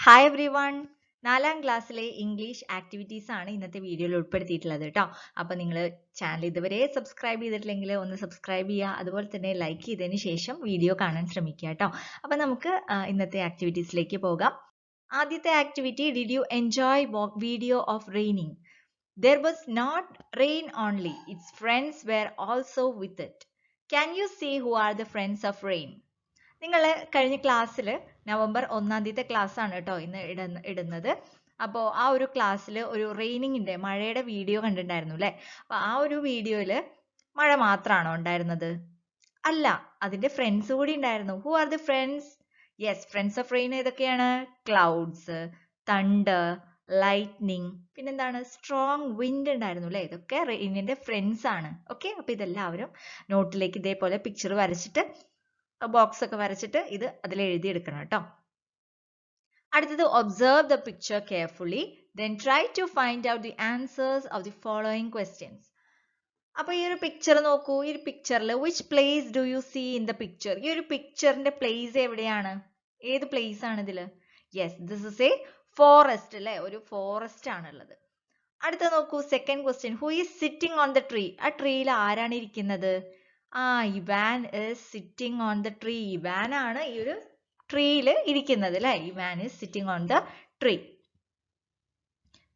Hi every one. 4ാം ക്ലാസ്സിലെ English activities ആണ് ഇന്നത്തെ വീഡിയോയിൽ ഉൾപ്പെടുത്തിയിട്ടുള്ളത് കേട്ടോ. അപ്പോൾ നിങ്ങൾ ചാനൽ ഇതുവരെ സബ്സ്ക്രൈബ് ചെയ്തിട്ടില്ലെങ്കിൽ ഒന്ന് സബ്സ്ക്രൈബ് ചെയ്യുക, അതുപോലെ തന്നെ ലൈക്ക് ചെയ്തതിന് ശേഷം വീഡിയോ കാണാൻ ശ്രമിക്കുക കേട്ടോ. അപ്പോൾ നമുക്ക് ഇന്നത്തെ ആക്ടിവിറ്റീസിലേക്ക് പോകാം. ആദ്യത്തെ activity, did you enjoy video of raining? There was not rain only, its friends were also with it. Can you see who are the friends of rain? നിങ്ങൾ കഴിഞ്ഞ ക്ലാസ്സിൽ നവംബർ 1-ാം തീയതി ക്ലാസ് ആണ് കേട്ടോ ഇന്ന് ഇടുന്നത്. അപ്പോൾ ആ ഒരു ക്ലാസ്സിൽ ഒരു റെയിനിങ്ങിന്റെ മഴയുടെ വീഡിയോ കണ്ടിട്ടുണ്ടായിരുന്നു അല്ലേ? അപ്പോൾ ആ ഒരു വീഡിയോയിൽ മഴ മാത്രമാണോ ഉണ്ടായിരുന്നത്? അല്ല, അതിന്റെ ഫ്രണ്ട്സ് കൂടി ഉണ്ടായിരുന്നു. Who are the friends? Yes, friends of rain ഏതൊക്കെയാണ്? ക്ലൗഡ്സ്, തണ്ടർ, ലൈറ്റ്നിങ്, പിന്നെന്താണ്, സ്ട്രോങ് വിൻഡ് ഉണ്ടായിരുന്നു അല്ലേ? ഇതൊക്കെ റെയിനിന്റെ ഫ്രണ്ട്സ് ആണ്. ഓക്കെ, അപ്പൊ ഇതെല്ലാവരും നോട്ടിലേക്ക് ഇതേപോലെ പിക്ചർ വരച്ചിട്ട്, ബോക്സ് ഒക്കെ വരച്ചിട്ട് ഇത് അതിൽ എഴുതിയെടുക്കണം കേട്ടോ. അടുത്തത്, observe the picture carefully, then try to find out the answers of the following questions. അപ്പൊ ഈ ഒരു പിക്ചർ നോക്കൂ. ഈ ഒരു പിക്ചറിൽ which place do you see in the picture? ഈ ഒരു പിക്ചറിന്റെ പ്ലേസ് എവിടെയാണ്? ഏത് പ്ലേസ് ആണ് ഇതില്? Yes, this is a forest അല്ലെ? ഒരു ഫോറസ്റ്റ് ആണുള്ളത്. അടുത്ത നോക്കൂ, second question, who is sitting on the tree? ആ ട്രീയിൽ ആരാണ് ഇരിക്കുന്നത്? Ivan is sitting on the tree. Ivan ആണ് ഈ ഒരു ട്രീയിൽ ഇരിക്കുന്നത് അല്ലെ? Ivan is sitting on the tree.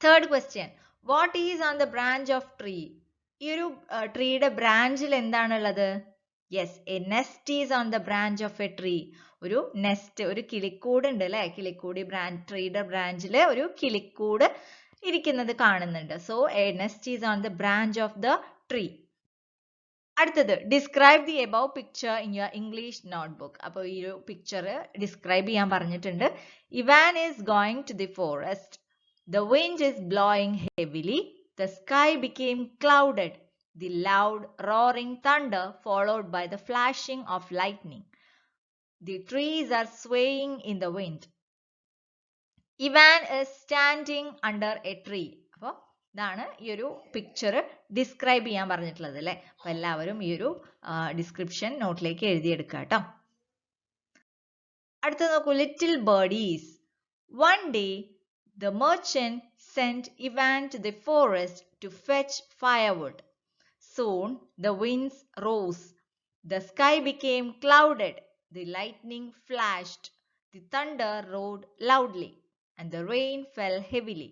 Third question, what is on the branch of tree? ഈ ഒരു ട്രീയുടെ ബ്രാഞ്ചിൽ എന്താണുള്ളത്? Yes, A nest is on the branch of A tree. ഒരു നെസ്റ്റ്, ഒരു കിളിക്കൂട് ഉണ്ട് അല്ലെ? കിളിക്കൂട്, ട്രീയുടെ ബ്രാഞ്ചിൽ ഒരു കിളിക്കൂട് ഇരിക്കുന്നത് കാണുന്നുണ്ട്. So a nest is on the branch of the tree. അടുത്തത്, describe the above picture in your English notebook. അപ്പോൾ ഈ ഒരു പിക്ചർ ഡിസ്ക്രൈബ് ചെയ്യാൻ പറഞ്ഞിട്ടുണ്ട്. Ivan is going to the forest. The wind is blowing heavily. The sky became clouded. The loud roaring thunder followed by the flashing of lightning. The trees are swaying in the wind. Ivan is standing under a tree. അപ്പോൾ ഇതാണ് ഈ ഒരു picture describe ചെയ്യാൻ പറഞ്ഞിട്ടുള്ളത് അല്ലേ? അപ്പോൾ എല്ലാവരും ഈ ഒരു ഡിസ്ക്രിപ്ഷൻ നോട്ടിലേക്ക് എഴുതിയെടുക്കുക കേട്ടോ. അടുത്ത നോക്കൂ, little ബേർഡീസ്. One day the merchant sent Ivan to the forest to fetch firewood. Soon the winds rose. The sky became clouded. The lightning flashed. The thunder roared loudly, and the rain fell heavily.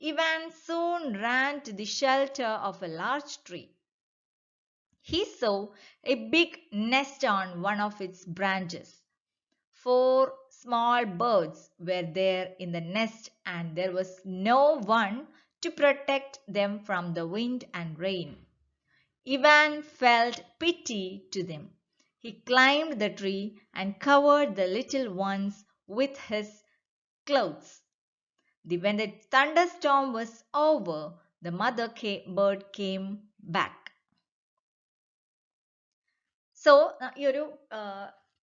Ivan soon ran to the shelter of a large tree. He saw a big nest on one of its branches. 4 small birds were there in the nest, and there was no one to protect them from the wind and rain. Ivan felt pity to them. He climbed the tree and covered the little ones with his clothes. When the thunderstorm was over, the mother bird came back. So, ഈ ഒരു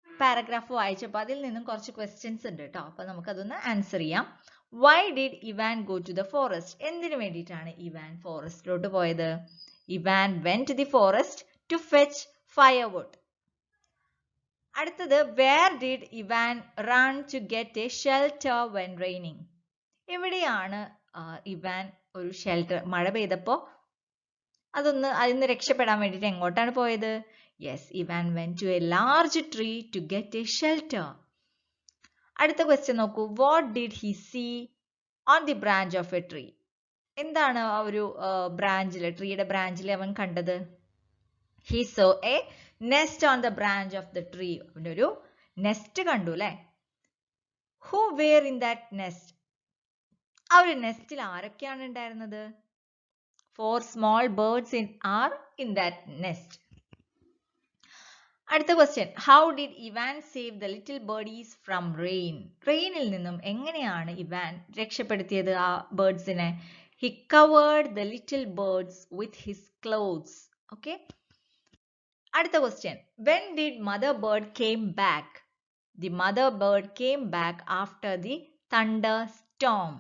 paragraph വായിച്ചപ്പോൾ അതിൽ നിന്നും കുറച്ച് questions ഉണ്ട് കേട്ടോ. അപ്പൊ നമുക്കതൊന്ന് ആൻസർ ചെയ്യാം. Why did Ivan go to the forest? എന്തിനു വേണ്ടിയിട്ടാണ് ഇവാൻ ഫോറസ്റ്റിലോട്ട് പോയത്? Ivan went to the forest to fetch firewood. അടുത്തത്, where did Ivan run to get a shelter when raining? എവിടെയാണ് ഇവാൻ ഒരു ഷെൽട്ടർ, മഴ പെയ്തപ്പോ അതിന്ന് രക്ഷപ്പെടാൻ വേണ്ടിയിട്ട് എങ്ങോട്ടാണ് പോയത്? Yes, Ivan went to a large tree to get a shelter. അടുത്ത ക്വസ്റ്റ്യൻ നോക്കൂ, what did he see on the branch of a tree? എന്താണ് ആ ഒരു ട്രീയുടെ ബ്രാഞ്ചിൽ അവൻ കണ്ടത്? He saw a nest on the branch of the tree. അവനൊരു നെസ്റ്റ് കണ്ടു അല്ലെ? Who were in that nest? ആ ഒരു നെസ്റ്റിൽ ആരൊക്കെയാണ് ഉണ്ടായിരുന്നത്? 4 small birds are in that nest. അടുത്ത question, how did Ivan save the little birdies from rain? റെയിനിൽ നിന്നും എങ്ങനെയാണ് ഇവാൻ രക്ഷപ്പെടുത്തിയത് ആ ബേർഡ്സിനെ? He covered the little birds with his clothes. Okay. അടുത്ത question, when did mother bird came back? The mother bird came back after the thunderstorm.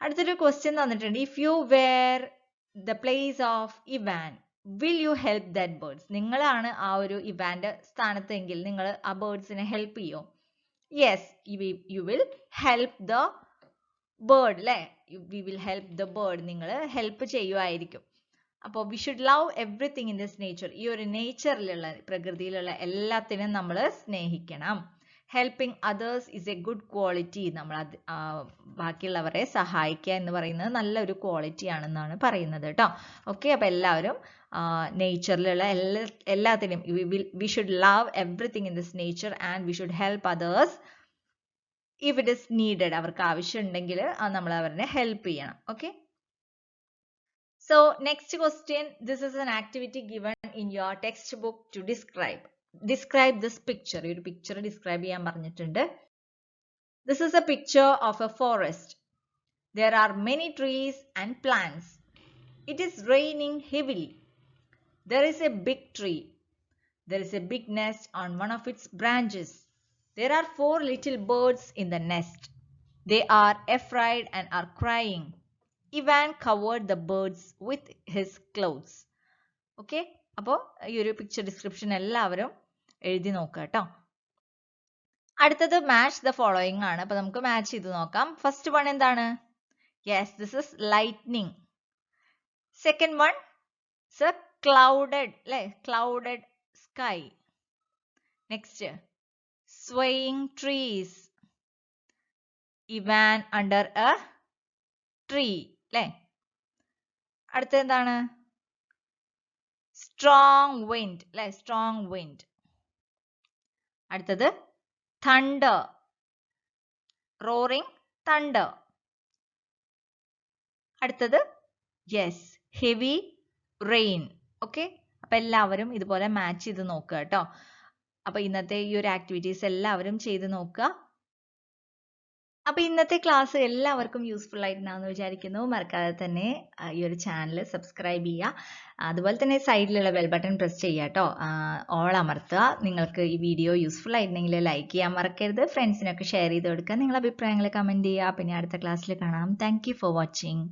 അടുത്തൊരു question തന്നിട്ടുണ്ട്, if you were the place of Ivan, will you help that birds? നിങ്ങളാണ് ആ ഒരു ഇവാന്റെ സ്ഥാനത്തെങ്കിൽ നിങ്ങൾ ആ ബേർഡ്സിനെ help ചെയ്യോ? Yes, you will help the bird അല്ലേ? We will help the bird. നിങ്ങൾ help ചെയ്യുമായിരിക്കും. അപ്പോൾ we should love everything in this nature. ഈ ഒരു നേച്ചറിലുള്ള പ്രകൃതിയിലുള്ള എല്ലാത്തിനും നമ്മൾ സ്നേഹിക്കണം. Helping others is a good quality. നമ്മൾ ബാക്കിയുള്ളവരെ സഹായിക്കുക എന്ന് പറയുന്നത് നല്ലൊരു ക്വാളിറ്റി ആണെന്നാണ് പറയുന്നത് കേട്ടോ. ഓക്കെ, അപ്പോൾ എല്ലാവരും നേച്ചറിലുള്ള എല്ലാത്തിനും we should love everything in this nature and we should help others if it is needed. അവർക്ക് ആവശ്യമുണ്ടെങ്കിൽ നമ്മൾ അവരെ ഹെൽപ്പ് ചെയ്യണം. Okay, so next question, this is an activity given in your textbook to describe this picture. ഒരു picture describe ചെയ്യാൻ പറഞ്ഞിട്ടുണ്ട്. This is a picture of a forest. There are many trees and plants. It is raining heavily. There is a big tree. There is a big nest on one of its branches. There are 4 little birds in the nest. They are afraid and are crying. Ivan covered the birds with his clothes. Okay, അപ്പോൾ ഈ ഒരു picture description എല്ലാവരും എഴുതി നോക്കുക കേട്ടോ. അടുത്തത് match the following ആണ്. അപ്പോൾ നമുക്ക് മാച്ച് ചെയ്ത് നോക്കാം. ഫസ്റ്റ് വൺ എന്താണ്? Yes, this is lightning. Second one is clouded അല്ലേ? Clouded sky. Next swaying trees. Ivan under a tree അല്ലേ? അടുത്ത എന്താണ്? strong wind അല്ലേ? strong wind. അടുത്തത് thunder, roaring thunder. അടുത്തത് യെസ്, heavy rain. ഓക്കെ, അപ്പൊ എല്ലാവരും ഇതുപോലെ മാച്ച് ചെയ്ത് നോക്കുക കേട്ടോ. അപ്പൊ ഇന്നത്തെ ഈ ഒരു ആക്ടിവിറ്റീസ് എല്ലാവരും ചെയ്ത് നോക്കുക. അപ്പൊ ഇന്നത്തെ ക്ലാസ് എല്ലാവർക്കും യൂസ്ഫുൾ ആയിട്ടുണ്ടാവുമെന്ന് വിചാരിക്കുന്നു. മറക്കാതെ തന്നെ ഈ ഒരു ചാനൽ സബ്സ്ക്രൈബ് ചെയ്യുക. അതുപോലെ തന്നെ സൈഡിലുള്ള ബെൽ ബട്ടൺ പ്രസ് ചെയ്യുക കേട്ടോ. ഓൾ അമർത്തുക. നിങ്ങൾക്ക് ഈ വീഡിയോ യൂസ്ഫുൾ ആയിട്ടുണ്ടെങ്കിൽ ലൈക്ക് ചെയ്യാൻ മറക്കരുത്. ഫ്രണ്ട്സിനൊക്കെ ഷെയർ ചെയ്ത് കൊടുക്കുക. നിങ്ങളുടെ അഭിപ്രായങ്ങൾ കമന്റ് ചെയ്യുക. പിന്നെ അടുത്ത ക്ലാസ്സിൽ കാണാം. Thank you for watching.